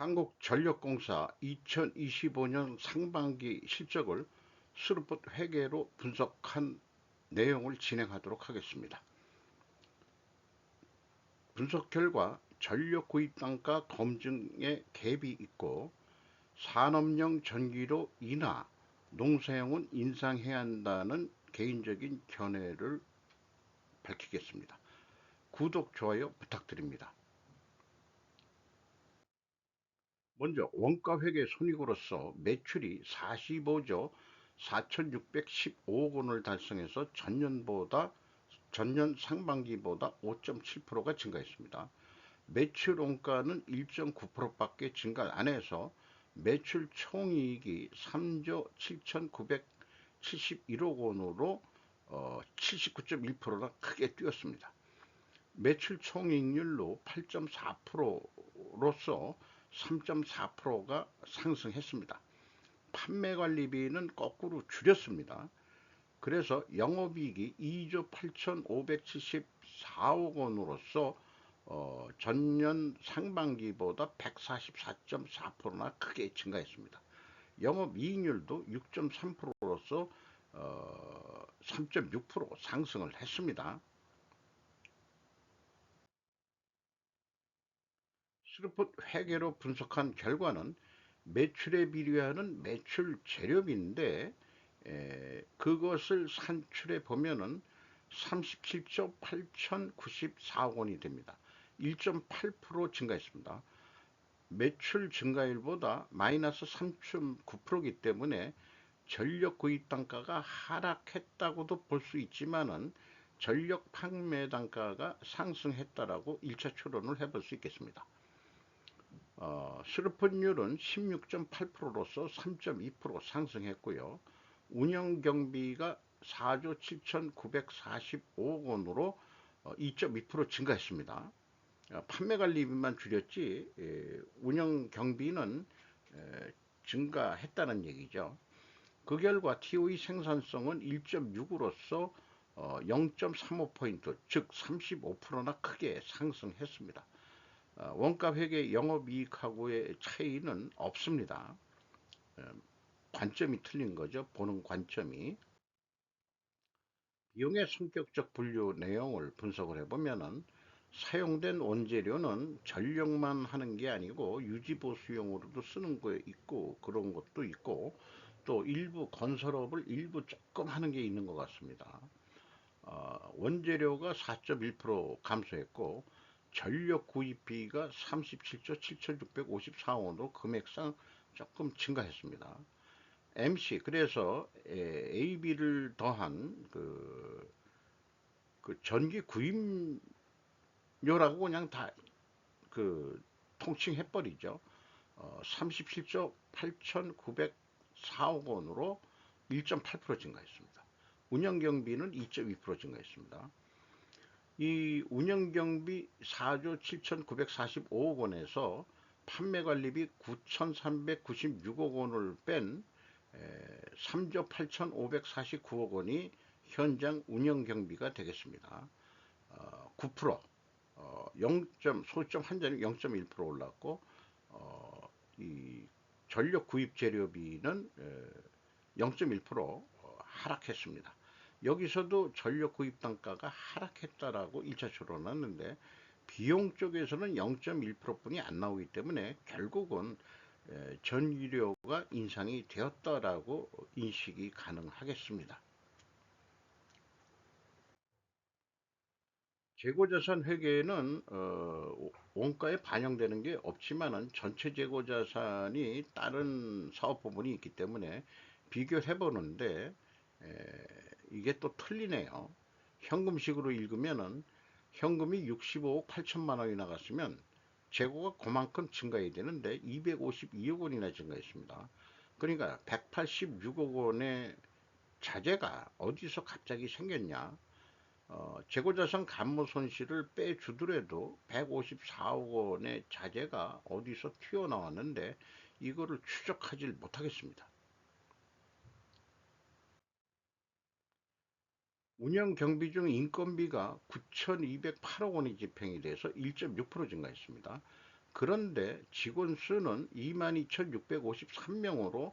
한국전력공사 2025년 상반기 실적을 스루풋 회계로 분석한 내용을 진행하도록 하겠습니다. 분석 결과 전력 구입 단가 검증에 갭이 있고 산업용 전기료 인하, 농사용은 인상해야 한다는 개인적인 견해를 밝히겠습니다. 구독, 좋아요 부탁드립니다. 먼저 원가회계 손익으로서 매출이 45조 4,615억 원을 달성해서 전년 상반기보다 5.7%가 증가했습니다. 매출 원가는 1.9%밖에 증가 안 해서 매출 총이익이 3조 7,971억 원으로 79.1%나 크게 뛰었습니다. 매출 총이익률로 8.4%로서 3.4%가 상승했습니다. 판매관리비는 거꾸로 줄였습니다. 그래서 영업이익이 2조 8,574억 원으로서 전년 상반기보다 144.4%나 크게 증가했습니다. 영업이익률도 6.3%로서 3.6% 상승을 했습니다. 스루풋 회계로 분석한 결과는 매출에 비례하는 매출 재료비인데 그것을 산출해 보면은 37조 8,094억 원이 됩니다. 1.8% 증가했습니다. 매출 증가율보다 마이너스 3.9%이기 때문에 전력 구입 단가가 하락했다고도 볼 수 있지만은 전력 판매 단가가 상승했다라고 1차 추론을 해볼 수 있겠습니다. 수료폰율은 16.8%로서 3.2% 상승했고요. 운영경비가 4조 7,945억 원으로 2.2% 증가했습니다. 판매관리비만 줄였지 운영경비는 증가했다는 얘기죠. 그 결과 TOE 생산성은 1.6으로서 0.35포인트, 즉 35%나 크게 상승했습니다. 원가회계 영업이익하고의 차이는 없습니다. 관점이 틀린 거죠. 보는 관점이. 비용의 성격적 분류 내용을 분석을 해보면은 사용된 원재료는 전력만 하는 게 아니고 유지보수용으로도 쓰는 거 있고 그런 것도 있고 또 일부 건설업을 일부 조금 하는 게 있는 것 같습니다. 원재료가 4.1% 감소했고 전력 구입비가 37조 7,654억 원으로 금액상 조금 증가했습니다. MC 그래서 AB를 더한 그 전기 구입료라고 그냥 다 통칭해버리죠. 37조 8,904억 원으로 1.8% 증가했습니다. 운영경비는 2.2% 증가했습니다. 이 운영경비 4조 7,945억 원에서 판매관리비 9,396억 원을 뺀 3조 8,549억 원이 현장 운영경비가 되겠습니다. 9%, 소점 한자는 0.1% 올랐고 이 전력 구입 재료비는 0.1% 하락했습니다. 여기서도 전력 구입 단가가 하락했다라고 1차 추론하는데 비용 쪽에서는 0.1%뿐이 안 나오기 때문에 결국은 전기료가 인상이 되었다라고 인식이 가능하겠습니다. 재고자산 회계는 원가에 반영되는 게 없지만은 전체 재고자산이 다른 사업 부분이 있기 때문에 비교해 보는데 이게 또 틀리네요. 현금식으로 읽으면은 현금이 65억 8천만 원이 나갔으면 재고가 그만큼 증가해야 되는데 252억 원이나 증가했습니다. 그러니까 186억 원의 자재가 어디서 갑자기 생겼냐? 재고자산 감모 손실을 빼주더라도 154억 원의 자재가 어디서 튀어나왔는데 이거를 추적하지 못하겠습니다. 운영 경비 중 인건비가 9,208억 원이 집행이 돼서 1.6% 증가했습니다. 그런데 직원 수는 22,653명으로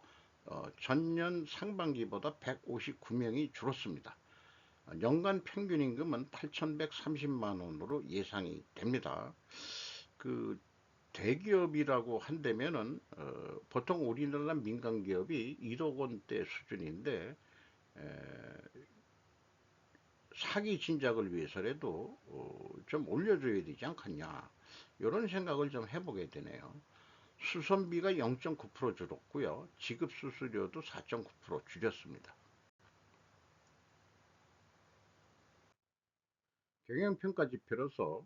전년 상반기보다 159명이 줄었습니다. 연간 평균 임금은 8,130만 원으로 예상이 됩니다. 그 대기업이라고 한다면은 보통 우리나라 민간 기업이 1억 원대 수준인데 에, 사기 진작을 위해서라도 좀 올려줘야 되지 않겠냐 이런 생각을 좀 해보게 되네요. 수선비가 0.9% 줄었고요. 지급 수수료도 4.9% 줄였습니다. 경영평가 지표로서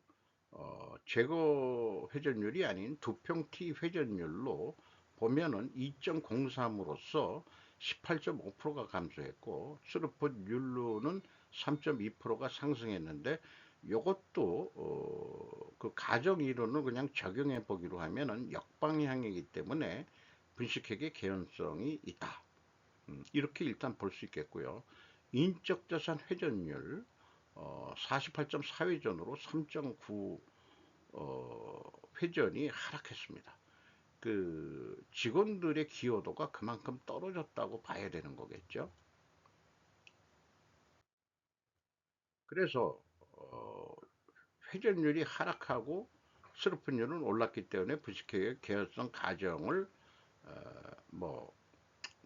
제거 회전율이 아닌 두평T 회전율로 보면은 2.03으로서 18.5%가 감소했고 스루풋율로는 3.2%가 상승했는데 이것도 그 가정 이론을 그냥 적용해 보기로 하면은 역방향이기 때문에 분식회계 개연성이 있다. 이렇게 일단 볼 수 있겠고요. 인적자산 회전율 48.4회전으로 3.9 회전이 하락했습니다. 그 직원들의 기여도가 그만큼 떨어졌다고 봐야 되는 거겠죠. 그래서 회전율이 하락하고 스루프율은 올랐기 때문에 부식회계 개연성 가정을 뭐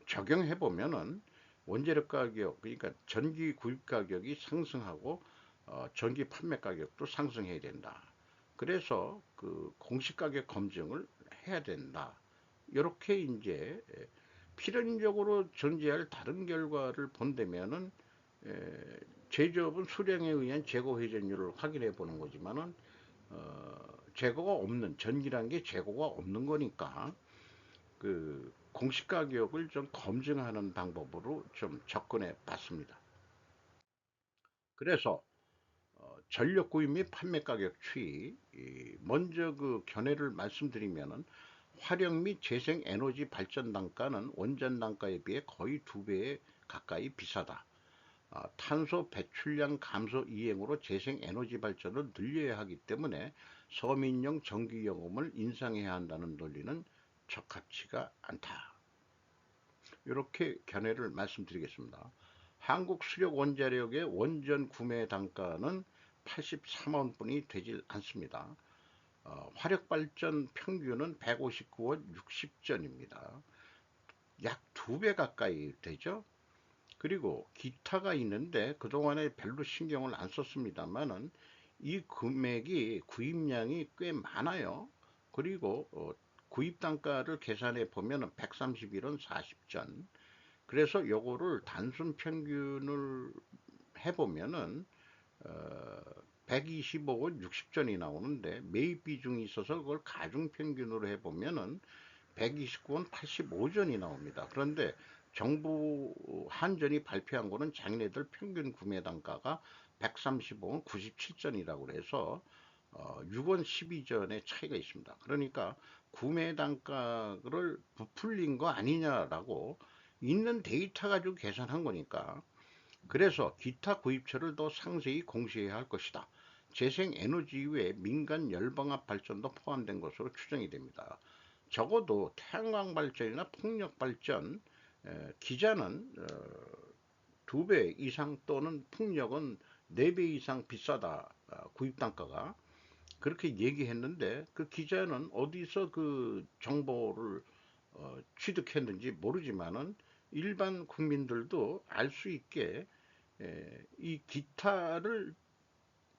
적용해 보면은 원재료 가격 그러니까 전기 구입 가격이 상승하고 전기 판매 가격도 상승해야 된다. 그래서 그 공시 가격 검증을 해야 된다. 이렇게 이제 필연적으로 전제할 다른 결과를 본다면은 제조업은 수량에 의한 재고 회전율을 확인해 보는 거지만은 재고가 없는 전기란 게 재고가 없는 거니까 그 공시 가격을 좀 검증하는 방법으로 좀 접근해 봤습니다. 그래서 전력 구입 및 판매 가격 추이 먼저 그 견해를 말씀드리면은 화력 및 재생 에너지 발전 단가는 원전 단가에 비해 거의 2배 가까이 비싸다. 탄소 배출량 감소 이행으로 재생 에너지 발전을 늘려야 하기 때문에 서민용 전기요금을 인상해야 한다는 논리는 적합치가 않다. 이렇게 견해를 말씀드리겠습니다. 한국 수력 원자력의 원전 구매 단가는 83원 뿐이 되질 않습니다. 화력발전 평균은 159원 60전입니다. 약 2배 가까이 되죠. 그리고 기타가 있는데 그동안에 별로 신경을 안 썼습니다만은 이 금액이 구입량이 꽤 많아요. 그리고 구입 단가를 계산해 보면 131원 40전. 그래서 요거를 단순 평균을 해보면은 125원 60전이 나오는데 매입 비중이 있어서 그걸 가중 평균으로 해보면은 129원 85전이 나옵니다. 그런데 정부 한전이 발표한 거는 자기네들 평균 구매 단가가 135원 97전이라고 해서 6원 12전의 차이가 있습니다. 그러니까 구매 단가를 부풀린 거 아니냐라고 있는 데이터 가지고 계산한 거니까 그래서 기타 구입처를 더 상세히 공시해야 할 것이다. 재생에너지 이외에 민간 열방압 발전도 포함된 것으로 추정이 됩니다. 적어도 태양광 발전이나 풍력 발전 기자는 2배 이상 또는 풍력은 4배 이상 비싸다 구입 단가가 그렇게 얘기했는데 그 기자는 어디서 그 정보를 취득했는지 모르지만은 일반 국민들도 알 수 있게 이 기타를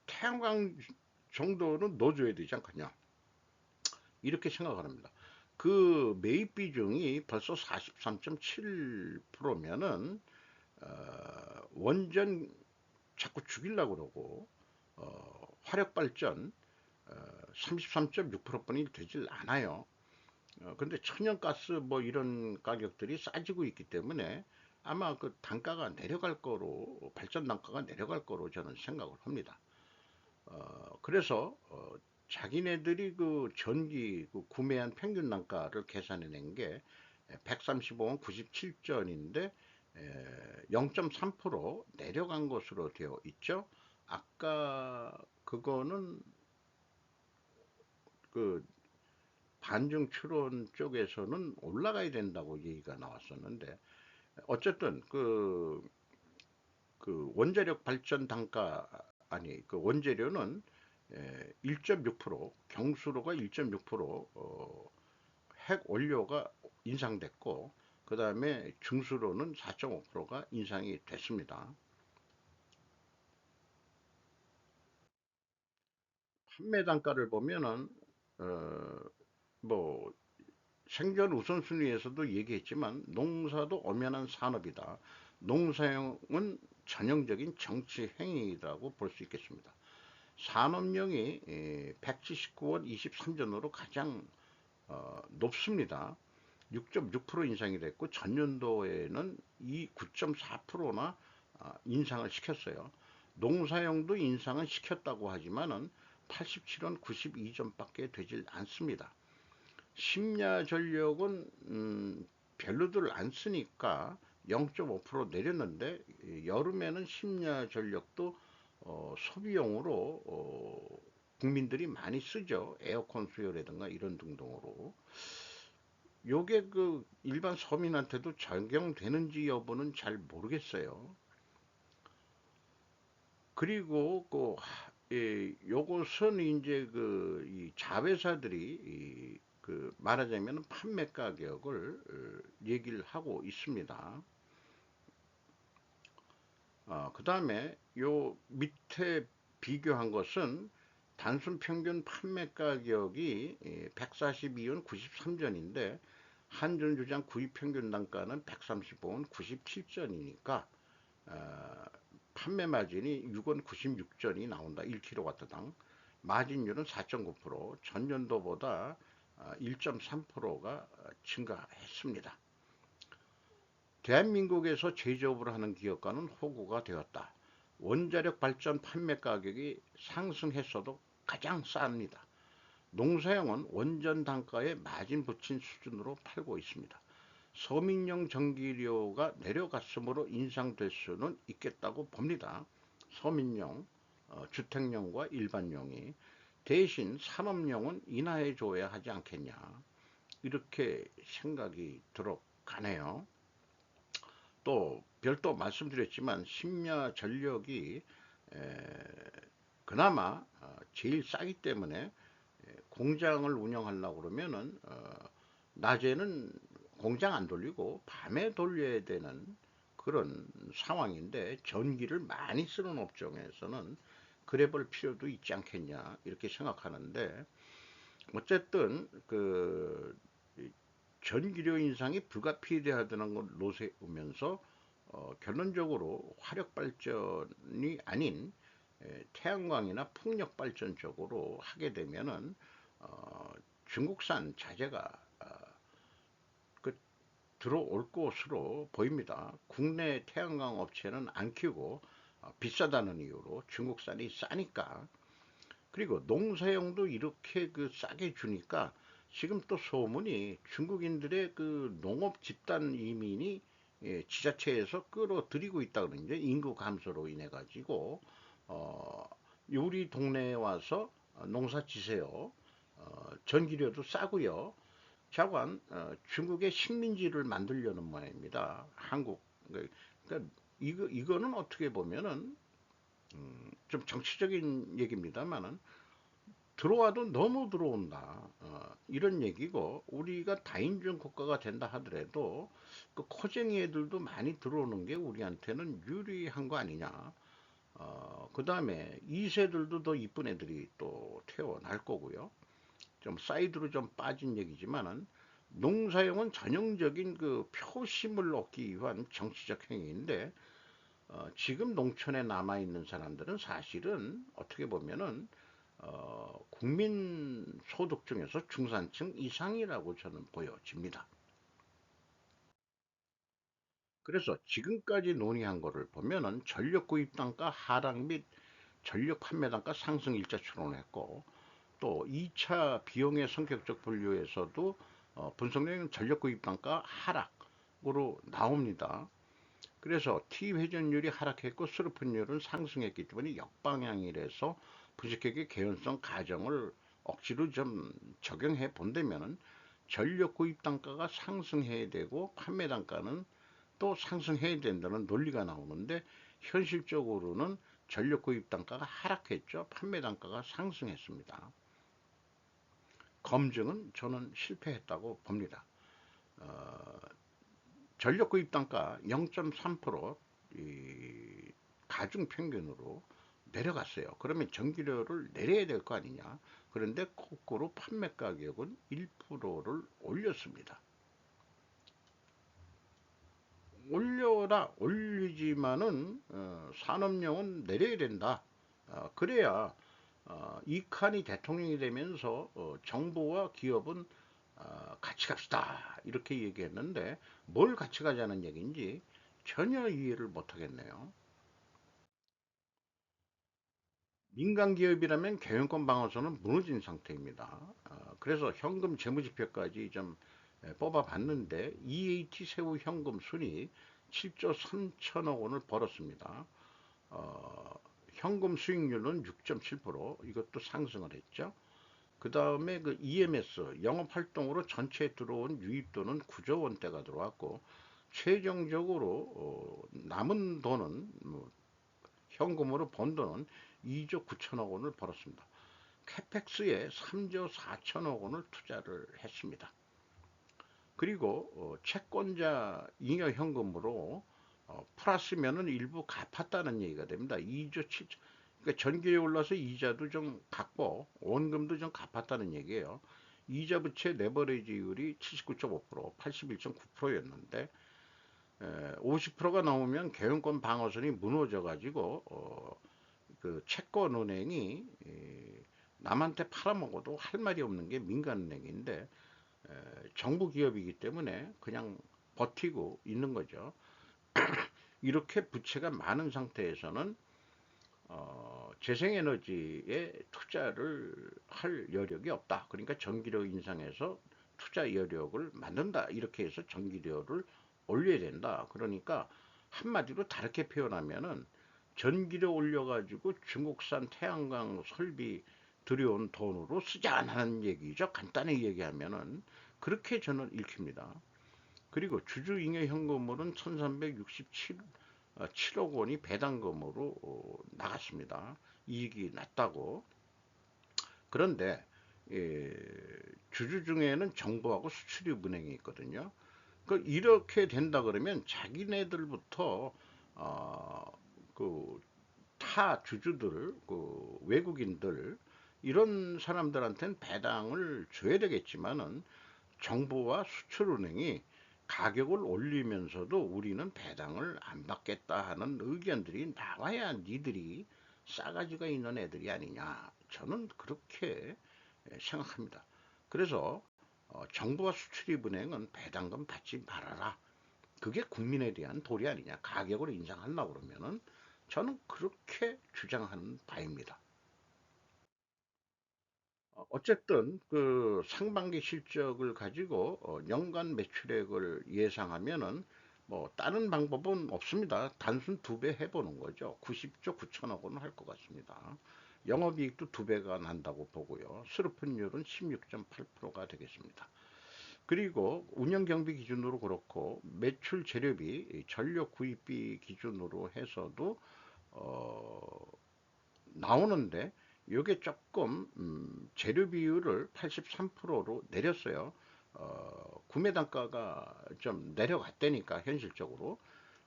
태양광 정도는 넣어줘야 되지 않겠냐 이렇게 생각을 합니다. 그 매입 비중이 벌써 43.7%면은 원전 자꾸 죽이려고 그러고 화력 발전 33.6%뿐이 되질 않아요. 근데 천연가스 뭐 이런 가격들이 싸지고 있기 때문에 아마 그 단가가 내려갈 거로 발전 단가가 내려갈 거로 저는 생각을 합니다. 그래서 자기네들이 그 전기 그 구매한 평균 단가를 계산해 낸 게 135원 97전인데 0.3% 내려간 것으로 되어 있죠. 아까 그거는 그 반증 추론 쪽에서는 올라가야 된다고 얘기가 나왔었는데, 어쨌든 그 원자력 발전 단가, 아니 그 원재료는 1.6%, 경수로가 1.6%, 핵 원료가 인상됐고, 그 다음에 중수로는 4.5%가 인상이 됐습니다. 판매 단가를 보면은 어, 뭐 생존 우선순위에서도 얘기했지만, 농사도 엄연한 산업이다. 농사용은 전형적인 정치 행위라고 볼 수 있겠습니다. 산업용이 179원 23전으로 가장 높습니다. 6.6% 인상이 됐고, 전년도에는 이 9.4%나 인상을 시켰어요. 농사용도 인상은 시켰다고 하지만은 87원 92전밖에 되질 않습니다. 심야전력은 별로들 안 쓰니까 0.5% 내렸는데, 여름에는 심야전력도 소비용으로 국민들이 많이 쓰죠. 에어컨 수요라든가 이런 등등으로. 요게 그 일반 서민한테도 적용되는지 여부는 잘 모르겠어요. 그리고 요것은 이제 이 자회사들이 그 말하자면 판매 가격을 얘기를 하고 있습니다. 그 다음에 요 밑에 비교한 것은 단순 평균 판매 가격이 142원 93전인데, 한전주장 구입 평균 단가는 135원 97전이니까 판매 마진이 6원 96전이 나온다. 1kW당. 마진율은 4.9%, 전년도보다 1.3%가 증가했습니다. 대한민국에서 제조업을 하는 기업가는 호구가 되었다. 원자력 발전 판매 가격이 상승했어도 가장 쌉니다. 농사용은 원전 단가에 마진 붙인 수준으로 팔고 있습니다. 서민용 전기료가 내려갔으므로 인상될 수는 있겠다고 봅니다. 서민용, 주택용과 일반용이. 대신 산업용은 인하해 줘야 하지 않겠냐, 이렇게 생각이 들어가네요. 또 별도 말씀드렸지만 심야 전력이 그나마 제일 싸기 때문에 공장을 운영하려고 그러면은 낮에는 공장 안 돌리고 밤에 돌려야 되는 그런 상황인데, 전기를 많이 쓰는 업종에서는 그래 볼 필요도 있지 않겠냐, 이렇게 생각하는데, 어쨌든 전기료 인상이 불가피하다는 걸 노세우면서 결론적으로 화력 발전이 아닌 태양광이나 풍력 발전 쪽으로 하게 되면은 중국산 자재가 그 들어올 것으로 보입니다. 국내 태양광 업체는 안 키우고 비싸다는 이유로, 중국산이 싸니까. 그리고 농사용도 이렇게 싸게 주니까 지금 또 소문이 중국인들의 농업 집단 이민이 지자체에서 끌어들이고 있다 그러는데, 인구 감소로 인해 가지고 우리 동네에 와서 농사 지세요. 전기료도 싸고요. 자관 중국의 식민지를 만들려는 모양입니다. 한국. 그러니까 이거는 어떻게 보면은 좀 정치적인 얘기입니다만은, 들어와도 너무 들어온다, 이런 얘기고, 우리가 다인종 국가가 된다 하더라도 그 코쟁이 애들도 많이 들어오는 게 우리한테는 유리한 거 아니냐. 그 다음에 2세들도 더 이쁜 애들이 또 태어날 거고요. 좀 사이드로 좀 빠진 얘기지만은, 농사용은 전형적인 표심을 얻기 위한 정치적 행위인데, 지금 농촌에 남아있는 사람들은 사실은 어떻게 보면은 국민 소득 중에서 중산층 이상이라고 저는 보여집니다. 그래서 지금까지 논의한 거를 보면은 전력 구입 단가 하락 및 전력 판매 단가 상승 일자 추론했고, 또 2차 비용의 성격적 분류에서도 분석력은 전력 구입 단가 하락으로 나옵니다. 그래서 T 회전율이 하락했고 스루픈율은 상승했기 때문에 역방향이라서 부식객의 개연성 가정을 억지로 좀 적용해 본다면은 전력 구입 단가가 상승해야 되고 판매 단가는 또 상승해야 된다는 논리가 나오는데, 현실적으로는 전력 구입 단가가 하락했죠. 판매 단가가 상승했습니다. 검증은 저는 실패했다고 봅니다. 어, 전력 구입 단가 0.3% 가중 평균으로 내려갔어요. 그러면 전기료를 내려야 될 거 아니냐. 그런데 거꾸로 판매 가격은 1%를 올렸습니다. 올려라 올리지만은 산업용은 내려야 된다. 그래야 이칸이 대통령이 되면서 정부와 기업은 같이 갑시다 이렇게 얘기했는데, 뭘 같이 가자는 얘기인지 전혀 이해를 못하겠네요. 민간 기업이라면 경영권 방어선은 무너진 상태입니다. 그래서 현금 재무지표까지 좀 뽑아 봤는데, EAT 세후 현금 순이 7조 3천억 원을 벌었습니다. 어, 현금 수익률은 6.7%, 이것도 상승을 했죠. 그 다음에 그 EMS 영업활동으로 전체에 들어온 유입돈은 9조 원대가 들어왔고, 최종적으로 남은 돈은 현금으로 번 돈은 2조 9천억 원을 벌었습니다. 캐펙스에 3조 4천억 원을 투자를 했습니다. 그리고 채권자 잉여 현금으로 플러스면은 일부 갚았다는 얘기가 됩니다. 2조 7천. 그러니까 전기료 올라서 이자도 좀 갚고 원금도 좀 갚았다는 얘기예요. 이자 부채 레버리지율이 79.5%, 81.9%였는데 50%가 넘으면 경영권 방어선이 무너져 가지고 그 채권은행이 남한테 팔아먹어도 할 말이 없는 게 민간은행인데, 정부 기업이기 때문에 그냥 버티고 있는 거죠. 이렇게 부채가 많은 상태에서는 재생에너지에 투자를 할 여력이 없다. 그러니까 전기료 인상해서 투자 여력을 만든다. 이렇게 해서 전기료를 올려야 된다. 그러니까 한마디로 다르게 표현하면은 전기료 올려가지고 중국산 태양광 설비 들여온 돈으로 쓰자는 얘기죠. 간단히 얘기하면은 그렇게 저는 읽힙니다. 그리고 주주잉여 현금으로는 1367억 원이 배당금으로 나갔습니다. 이익이 났다고. 그런데 예, 주주 중에는 정부하고 수출입은행이 있거든요. 그 이렇게 된다 그러면 자기네들부터 그타 주주들, 그 외국인들 이런 사람들한테는 배당을 줘야 되겠지만은, 정부와 수출은행이 가격을 올리면서도 우리는 배당을 안 받겠다 하는 의견들이 나와야 니들이 싸가지가 있는 애들이 아니냐. 저는 그렇게 생각합니다. 그래서 정부와 수출입은행은 배당금 받지 말아라. 그게 국민에 대한 도리 아니냐. 가격을 인상하려고 그러면은 저는 그렇게 주장하는 바입니다. 어쨌든 그 상반기 실적을 가지고 연간 매출액을 예상하면은 뭐 다른 방법은 없습니다. 단순 두 배 해보는 거죠. 90조 9천억 원을 할 것 같습니다. 영업이익도 두 배가 난다고 보고요. 수루프율은 16.8%가 되겠습니다. 그리고 운영경비 기준으로 그렇고 매출 재료비, 전력 구입비 기준으로 해서도 어, 나오는데, 이게 조금 재료 비율을 83%로 내렸어요. 구매 단가가 좀 내려갔다니까 현실적으로.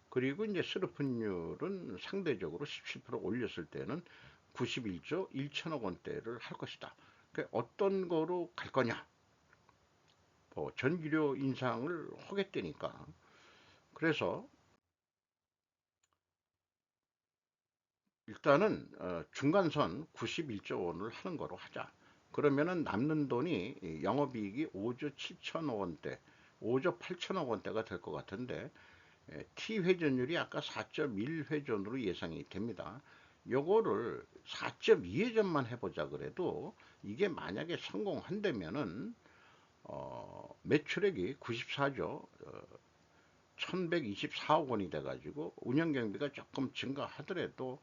그리고 이제 수르픈율은 상대적으로 17% 올렸을 때는 91조 1천억 원대를 할 것이다. 그러니까 어떤 거로 갈 거냐? 뭐 전기료 인상을 하겠다니까. 그래서 일단은 중간선 91조 원을 하는 거로 하자. 그러면은 남는 돈이 영업이익이 5조 7천억 원대, 5조 8천억 원대가 될 것 같은데, T 회전율이 아까 4.1회전으로 예상이 됩니다. 요거를 4.2회전만 해보자 그래도, 이게 만약에 성공한다면은 매출액이 94조 1124억 원이 돼가지고 운영경비가 조금 증가하더라도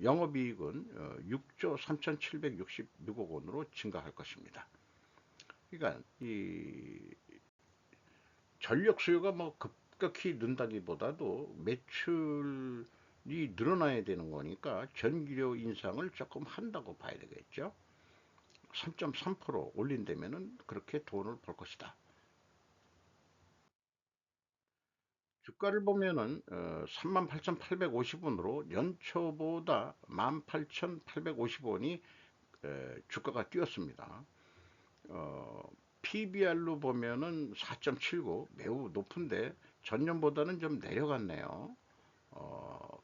영업이익은 6조 3,766억 원으로 증가할 것입니다. 그러니까 이 전력 수요가 뭐 급격히 는다기보다도 매출이 늘어나야 되는 거니까 전기료 인상을 조금 한다고 봐야 되겠죠. 3.3% 올린다면은 그렇게 돈을 벌 것이다. 주가를 보면은 38,850원으로 연초보다 18,850원이 주가가 뛰었습니다. PBR로 보면은 4.79 매우 높은데 전년보다는 좀 내려갔네요.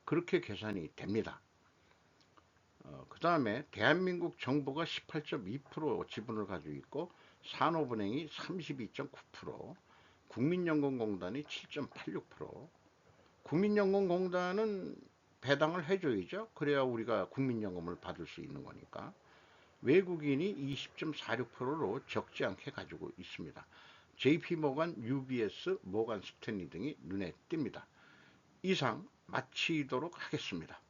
그렇게 계산이 됩니다. 그 다음에 대한민국 정부가 18.2% 지분을 가지고 있고 산업은행이 32.9%, 국민연금공단이 7.86%, 국민연금공단은 배당을 해줘야죠. 그래야 우리가 국민연금을 받을 수 있는 거니까. 외국인이 20.46%로 적지 않게 가지고 있습니다. JP모간, UBS, 모간 스탠리 등이 눈에 띕니다. 이상 마치도록 하겠습니다.